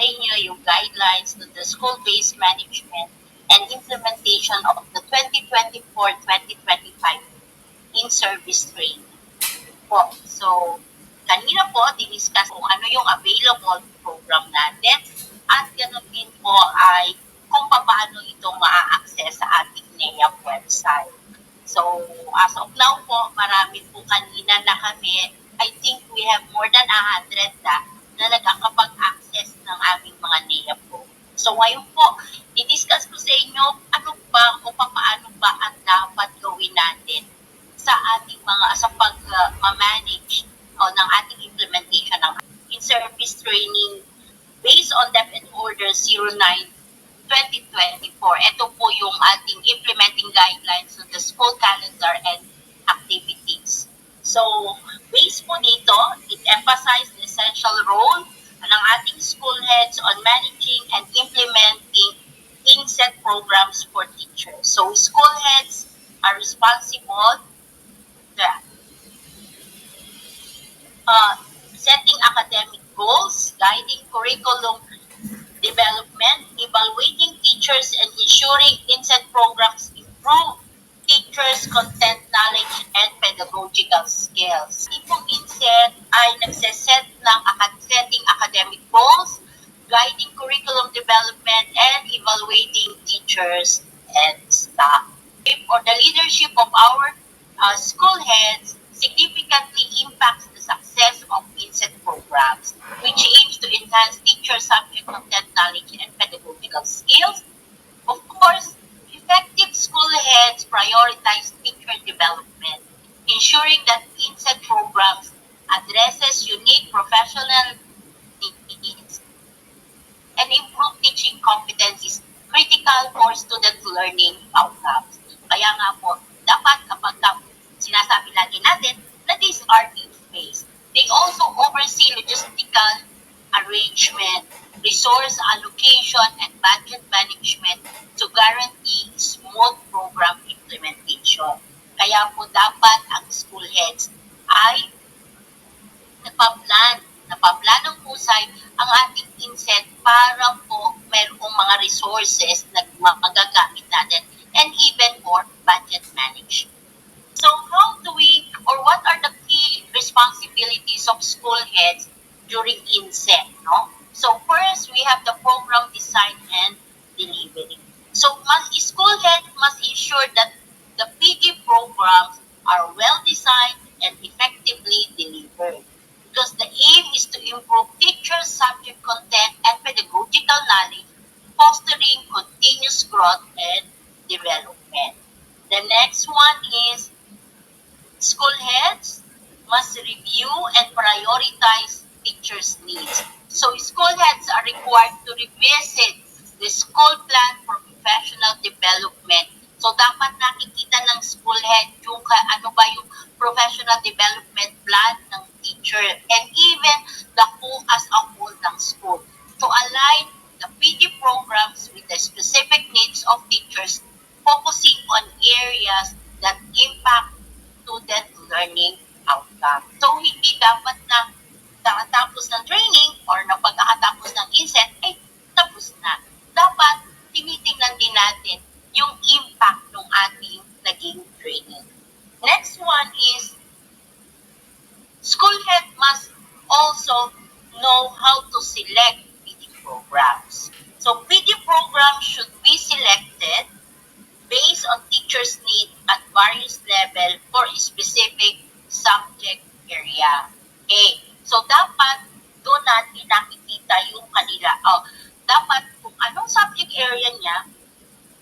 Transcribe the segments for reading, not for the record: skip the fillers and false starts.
inyo yung guidelines to the school-based management and implementation of the 2024-2025 in-service training po. So, kanina po, diniscuss kung ano yung available program natin at ganoon din po ay kung paano ito ma-access sa ating NEAP website. So, as of now po, marami po kanina na kami. I think we have more than 100 na nagkakapag-access ng aming mga NEAP po. So, ngayon po, i-discuss ko sa inyo ano ba o paano ba ang dapat gawin natin sa ating mga sa pag-manage ng ating implementation ng in-service training based on DepEd Order 09/2024. Ito po yung ating implementing guidelines to the school calendar and activities. So, based po dito, it emphasizes the essential role ng ating school heads on managing and implementing inset programs for teachers. So, school heads are responsible setting academic goals, guiding curriculum development, evaluating teachers, and ensuring inset programs improve teachers' content knowledge and pedagogical skills. Itong inset ay nagseset ng setting academic goals, guiding curriculum development, and evaluating teachers and staff. Or the leadership of our school heads significantly impacts the success of inset programs, which aims to enhance teacher subject content knowledge and pedagogical skills. Of course, effective school heads prioritize teacher development, ensuring that inset programs addresses unique professional needs and improve teaching competencies critical for student learning outcomes. Kaya nga po, dapat kapag sinasabi lagi natin na these are needs-based. They also oversee logistical arrangement, resource allocation, and budget management to guarantee smooth program implementation. Kaya po dapat ang school heads ay napaplanong husay ang ating inset para po mayroong mga resources na magagamit natin and even for budget management. So how do we, or what are the key responsibilities of school heads during inset? No? So first, we have the program design and delivery. So school heads must ensure that the PD programs are well designed and effectively delivered. Because the aim is to improve teachers' subject content and pedagogical knowledge, fostering continuous growth and development. The next one is school heads must review and prioritize teachers' needs. So school heads are required to revisit the school plan for professional development. So dapat nakikita ng school head yung ano ba yung professional development plan ng teacher and even the whole as a whole ng school to align the PD programs with the specific needs of teachers, focusing on areas that impact student learning outcome. So, hindi dapat na nakatapos ng training or na pagkakatapos ng inset, ay tapos na. Dapat, tinitingnan din natin yung impact ng ating naging training. Next one is, school head must also know how to select PD programs. So, PD programs should be selected based on teachers' need at various level for a specific subject area. Okay. So, dapat doon natin nakikita yung kanila. Dapat kung anong subject area niya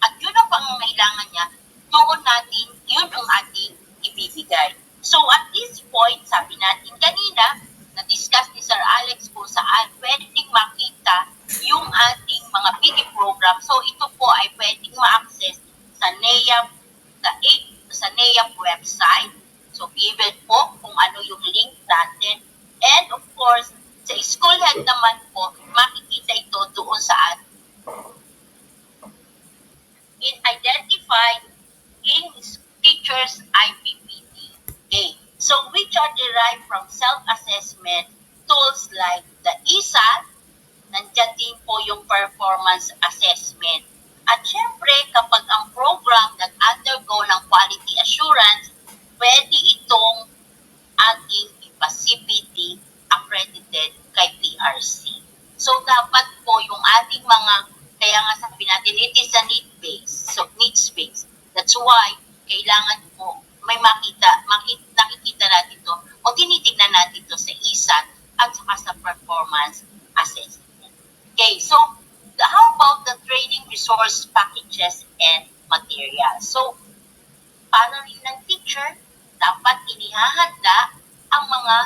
at yun ang pangangailangan niya, doon natin, yun ang ating ibibigay. So, at this point, sabi natin kanina, na-discuss ni Sir Alex kung saan pwedeng makita yung ating mga PD program. So, ito po ay pwedeng ma-access sa NEAP, sa NEAP website. So, given po kung ano yung link natin. And of course, sa school head naman po, makikita ito doon sa identified in teachers IPPD. Okay. So, which are derived from self-assessment tools like the ESAT, dyan din po yung performance assessment. At syempre, kapag ang program nag-undergo ng quality assurance, pwede itong ating CPD accredited kay PRC. So, dapat po yung ating mga, kaya nga sabi natin, it is a need-based, so needs-based. That's why, kailangan po may nakikita natin to o tinitingnan natin to sa ISAT at saka sa performance assessment. Okay, so how about the training resource packages and materials? So, para rin ng teacher, dapat inihahanda ang mga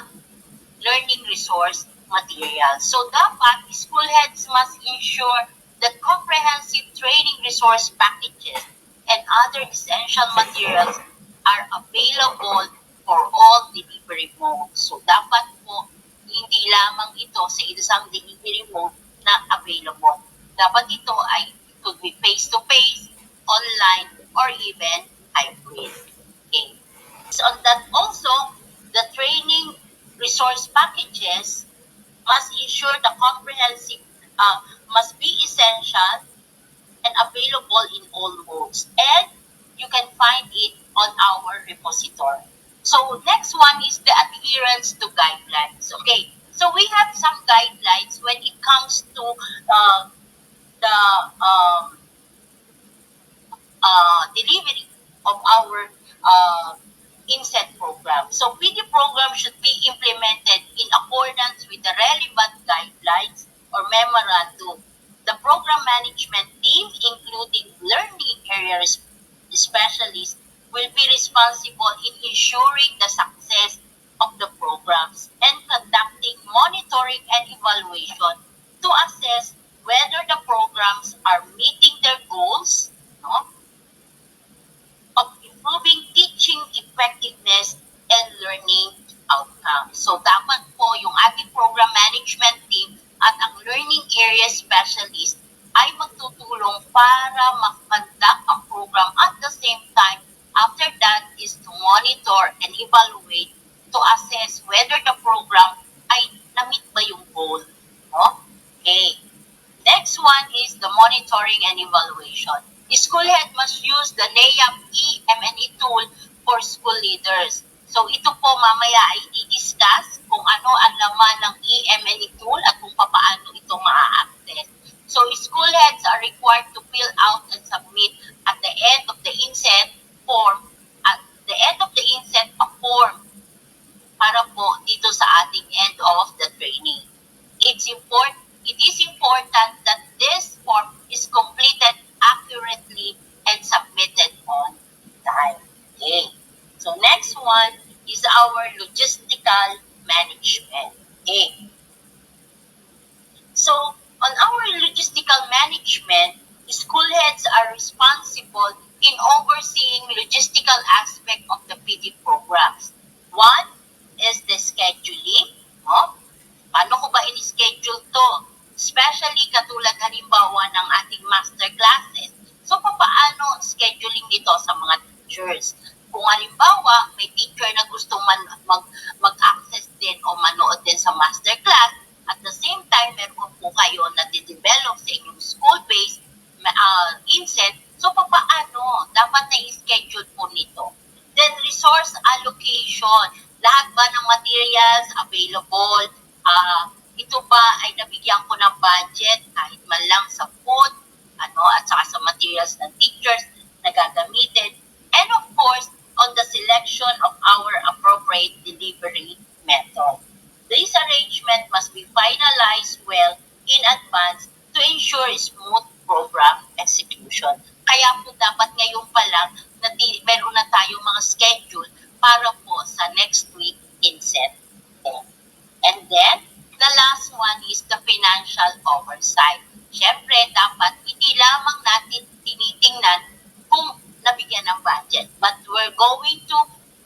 learning resource materials. So, dapat school heads must ensure that comprehensive training resource packages and other essential materials are available for all delivery modes. So, dapat po, hindi lamang ito sa isang delivery mode na available. Dapat ito ay could be face-to-face, online, or even hybrid. Okay. So, on that also, the training resource packages must ensure the comprehensive, must be essential and available in all modes. And you can find it on our repository. So next one is the adherence to guidelines. Okay, so we have some guidelines when it comes to the delivery of our inset program. So PD program should be implemented in accordance with the relevant guidelines or memorandum. The program management team, including learning area specialists, will be responsible in ensuring the success of the programs and conducting monitoring and evaluation to assess whether the programs are meeting their goals, no, of improving teaching effectiveness and learning outcomes. So, dapat po yung ating program management team at ang learning area specialist ay magtutulong para mag-conduct ang program at the same time, after that is to monitor and evaluate to assess whether the program ay na-meet ba yung goal. No? Okay. Next one is the monitoring and evaluation. School head must use the NAEAP e-M&E tool for school leaders. So ito po mamaya ay i-discuss kung ano ang laman ng e-M&E tool at kung paano ito maa-access. So school heads are required to fill out and submit at the end of the inset form, a form para po dito sa ating end of the training. It is important that this form is completed accurately and submitted on time. Okay. So next one is our logistical management. Okay. So on our logistical management, school heads are responsible in overseeing logistical aspect of the PD programs. One is the scheduling. No? Paano ko ba in-schedule to? Especially katulad halimbawa ng ating master classes. So, paano scheduling nito sa mga teachers? Kung halimbawa, may teacher na gusto mag-access din o manood din sa master class, at the same time, meron po kayo na de-develop sa inyong school-based inset, so paano? Dapat na-schedule po nito. Then, resource allocation. Lahat ba ng materials available? Ito ba ay nabigyan ko ng budget kahit man lang sa food, at saka sa materials ng teachers na gagamitin. And of course, on the selection of our appropriate delivery method. This arrangement must be finalized well in advance to ensure smooth program execution. Kaya po dapat ngayon pa lang na meron na tayong mga schedule para po sa next week inset. And then, the last one is the financial oversight. Siyempre, dapat hindi lamang natin tinitingnan kung nabigyan ng budget, but we're going to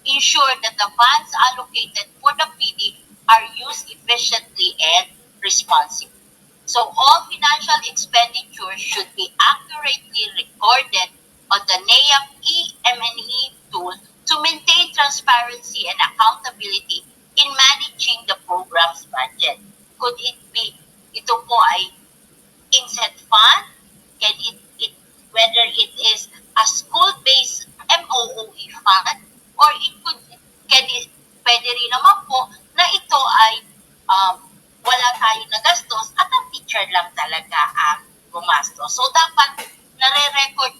ensure that the funds allocated for the PD are used efficiently and responsibly. So all financial expenditures should be accurately recorded on the NAEAP e-M&E tool to maintain transparency and accountability in managing the program's budget. Could it be, ito po ay fund, can it whether it is a school-based MOOE fund, or it could, pwede rin naman po na ito ay wala tayong nagastos at ang teacher lang talaga ang gumastos. So, dapat nare-record